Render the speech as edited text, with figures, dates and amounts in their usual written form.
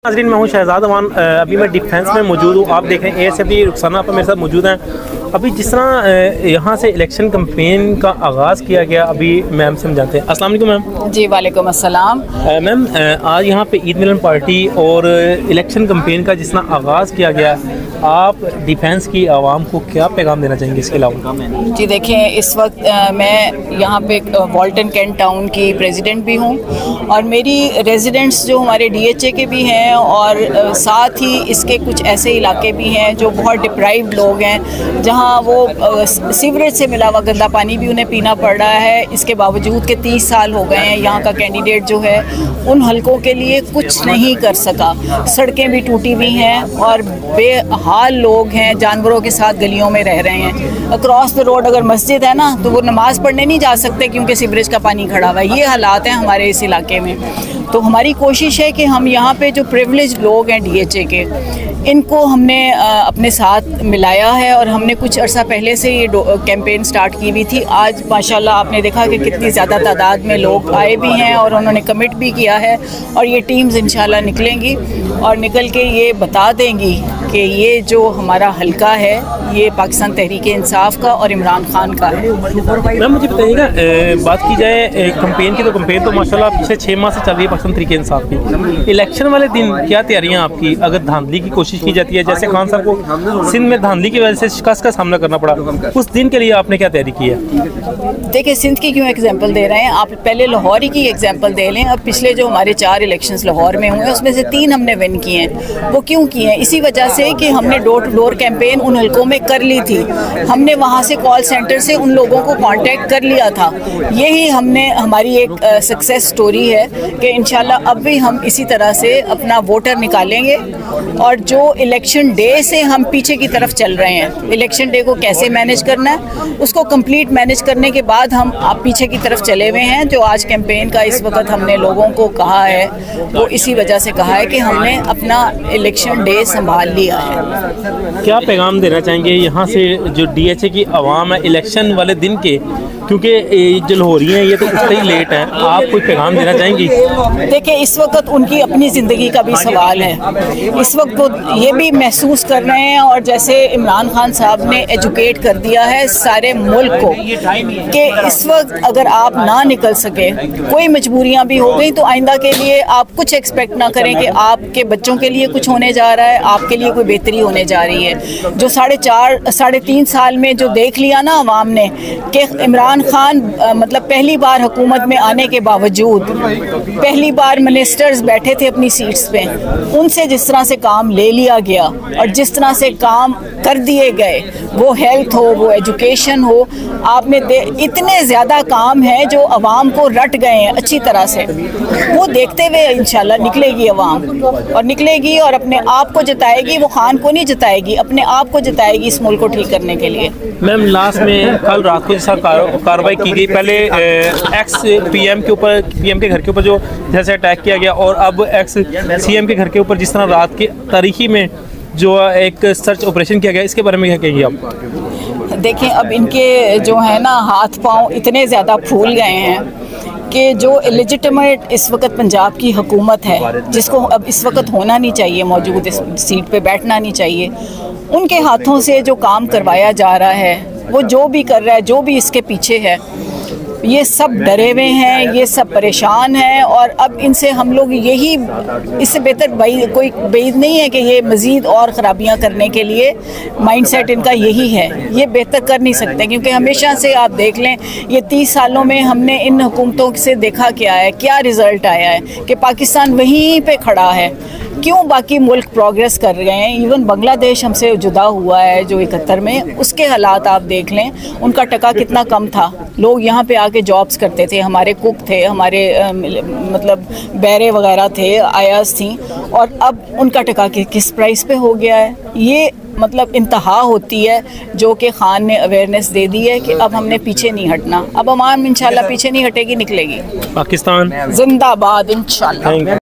नाज़रीन, मैं हूँ शहजाद अमान। अभी मैं डिफेंस में मौजूद हूँ। आप देख रहे हैं ASFD रुखसाना आपा मेरे साथ मौजूद हैं। अभी जिस तरह यहाँ से इलेक्शन कैंपेन का आगाज़ किया गया, अभी मैम से हम जानते हैं। अस्सलाम वालेकुम मैम। जी वालेकुम अस्सलाम। मैम, आज यहाँ पे ईद मिलन पार्टी और इलेक्शन कैंपेन का जिस तरह आगाज़ किया गया, आप डिफेंस की आवाम को क्या पैगाम देना चाहेंगे इसके अलावा? जी देखें, इस वक्त मैं यहाँ पे वॉल्टन कैंट टाउन की प्रेसिडेंट भी हूँ और मेरी रेजिडेंट्स जो हमारे DHA के भी हैं और साथ ही इसके कुछ ऐसे इलाके भी हैं जो बहुत डिप्राइव्ड लोग हैं, जहाँ वो सीवरेज से मिला हुआ गंदा पानी भी उन्हें पीना पड़ रहा है। इसके बावजूद के 30 साल हो गए हैं, यहाँ का कैंडिडेट जो है उन हलकों के लिए कुछ नहीं कर सका। सड़कें भी टूटी हुई हैं और बेहाल लोग हैं, जानवरों के साथ गलियों में रह रहे हैं। अक्रॉस द रोड अगर मस्जिद है ना, तो वो नमाज़ पढ़ने नहीं जा सकते क्योंकि सीवरेज का पानी खड़ा हुआ है। ये हालात हैं हमारे इस इलाके में। तो हमारी कोशिश है कि हम यहाँ पे जो प्रिविलेज लोग हैं DHA के, इनको हमने अपने साथ मिलाया है और हमने कुछ अर्सा पहले से ये कैंपेन स्टार्ट की हुई थी। आज माशाल्लाह आपने देखा कि कितनी ज़्यादा तादाद में लोग आए भी हैं और उन्होंने कमिट भी किया है और ये टीम्स इंशाल्लाह निकलेंगी और निकल के ये बता देंगी कि ये जो हमारा हल्का है ये पाकिस्तान तहरीक इंसाफ का और इमरान खान का है। मैम मुझे बताइएगा, बात की जाए कैंपेन की, तो कैंपेन तो माशाल्लाह पिछले 6 माह से चल रही है पाकिस्तान तहरीक इंसाफ की। इलेक्शन वाले दिन क्या तैयारियां आपकी? अगर धांधली की कोशिश की जाती है, जैसे खान साहब को सिंध में धांधली की वजह से शिकस्त का सामना करना पड़ा, उस दिन के लिए आपने क्या तैयारी की है? देखिए, सिंध की क्यों एग्जाम्पल दे रहे हैं आप? पहले लाहौर ही की एग्जाम्पल दे लें। अब पिछले जो हमारे 4 इलेक्शंस लाहौर में हुए उसमें से 3 हमने विन किए हैं। वो क्यों किए हैं? इसी वजह से कि हमने डोर टू डोर कैंपेन उन हलकों में कर ली थी। हमने वहाँ से कॉल सेंटर से उन लोगों को कांटेक्ट कर लिया था। यही हमारी एक सक्सेस स्टोरी है कि इंशाल्लाह अब भी हम इसी तरह से अपना वोटर निकालेंगे। और जो इलेक्शन डे से हम पीछे की तरफ चल रहे हैं, इलेक्शन डे को कैसे मैनेज करना है, उसको कंप्लीट मैनेज करने के बाद हम आप पीछे की तरफ चले हुए हैं। जो आज कैंपेन का इस वक्त हमने लोगों को कहा है, वो इसी वजह से कहा है कि हमने अपना इलेक्शन डे संभाल लिया है। क्या पैगाम देना चाहेंगे यहाँ से जो DHA की आवाम है इलेक्शन वाले दिन के, क्योंकि जो लाहौरी हैं ये तो उठते ही लेट हैं, आप कोई पैगाम देना चाहेंगी? देखिए, इस वक्त उनकी अपनी ज़िंदगी का भी सवाल है। इस वक्त वो ये भी महसूस कर रहे हैं और जैसे इमरान खान साहब ने एजुकेट कर दिया है सारे मुल्क को कि इस वक्त अगर आप ना निकल सके, कोई मजबूरियां भी हो गई, तो आइंदा के लिए आप कुछ एक्सपेक्ट ना करें कि आपके बच्चों के लिए कुछ होने जा रहा है, आपके लिए कोई बेहतरी होने जा रही है। जो 3.5 साल में जो देख लिया ना अवाम ने कि इमरान खान मतलब पहली बार हुकूमत में आने के बावजूद पहली बार मिनिस्टर्स बैठे थे अपनी सीट्स पे, उनसे जिस तरह से काम ले लिया गया और जिस तरह से काम कर दिए गए, वो हेल्थ हो, वो एजुकेशन हो, आपने इतने ज़्यादा काम हैं जो अवाम को रट गए हैं अच्छी तरह से। वो देखते हुए इंशाल्लाह निकलेगी अवाम और निकलेगी और अपने आप को जिताएगी। वो खान को नहीं जिताएगी, अपने आप को जिताएगी इस मुल्क को ठीक करने के लिए। मैम, लास्ट में कल रात को जैसा कार्रवाई की गई, पहले एक्स PM के ऊपर, PM के घर के ऊपर जो जैसे अटैक किया गया, और अब एक्स CM के घर के ऊपर जिस तरह रात के तारीखी में जो एक सर्च ऑपरेशन किया गया, इसके बारे में क्या कहेंगे आप? देखें, अब इनके जो है ना हाथ पांव इतने ज़्यादा फूल गए हैं कि जो इलेजिटिमेट इस वक्त पंजाब की हुकूमत है, जिसको अब इस वक्त होना नहीं चाहिए, मौजूद इस सीट पे बैठना नहीं चाहिए, उनके हाथों से जो काम करवाया जा रहा है, वो जो भी कर रहा है, जो भी इसके पीछे है, ये सब डरे हुए हैं, ये सब परेशान हैं। और अब इनसे हम लोग यही, इससे बेहतर कोई बैद नहीं है कि ये मज़ीद और ख़राबियाँ करने के लिए माइंडसेट इनका यही है। ये बेहतर कर नहीं सकते क्योंकि हमेशा से आप देख लें, ये 30 सालों में हमने इन हुकूमतों से देखा क्या है, क्या रिज़ल्ट आया है कि पाकिस्तान वहीं पे खड़ा है। क्यों बाकी मुल्क प्रोग्रेस कर रहे हैं? इवन बांग्लादेश हमसे जुदा हुआ है जो 71 में, उसके हालात आप देख लें, उनका टका कितना कम था। लोग यहाँ पे आके जॉब्स करते थे, हमारे कुक थे, हमारे मतलब बैरे वगैरह थे, आयास थी, और अब उनका टका किस प्राइस पे हो गया है। ये मतलब इंतहा होती है जो कि खान ने अवेयरनेस दे दी है कि अब हमने पीछे नहीं हटना। अब अवाम इंशाल्लाह पीछे नहीं हटेगी, निकलेगी। पाकिस्तान जिंदाबाद इंशाल्लाह।